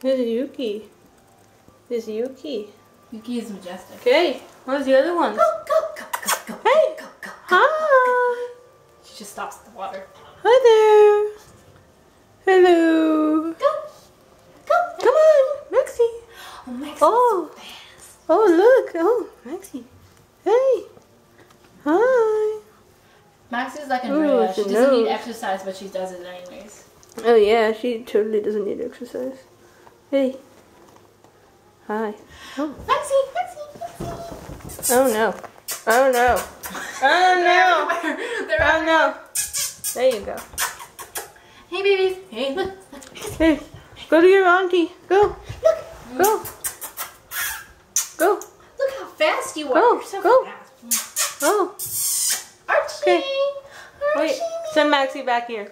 This is Yuki. This is Yuki. Yuki is majestic. Okay, where's the other ones? Go, go, go, go, go. Hey! Go, go, go. Hi! She just stops at the water. Hi there! Hello! Go! Go! Come on, Maxie! Oh, Maxie's Oh. so fast. Oh, look! Oh, Maxie! Hey! Hi! Maxie's like Ooh, Andrea. She she doesn't need knows. exercise, but she does it anyways. Oh yeah, she totally doesn't need exercise. Hey. Hi. Oh. Maxie! Maxie! Maxie! Oh no. Oh no. Oh no. They're Oh everywhere. no. There you go. Hey, babies. Hey, look. Hey, go to your auntie. Go. Look. Go. Go. Look how fast you are. Go, You're so go. fast. Oh. Archie. Okay. Wait. Archie. Send Maxie back here.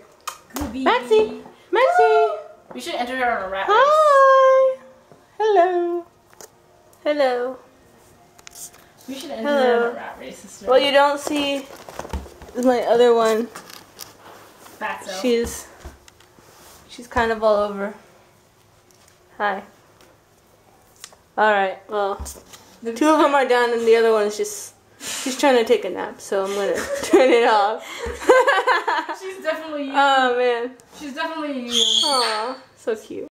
Gooby. Maxie. Maxie. We should enter her on a rat race. Hi. Hello. Hello. We should enter her Hello. on a rat race, sister. Well, you don't see my other one. Fatso. She's kind of all over. Hi. Alright, well, two of them are done and the other one's she's trying to take a nap, so I'm gonna turn it off. She's definitely you. Oh man. She's definitely you. Aw, so cute.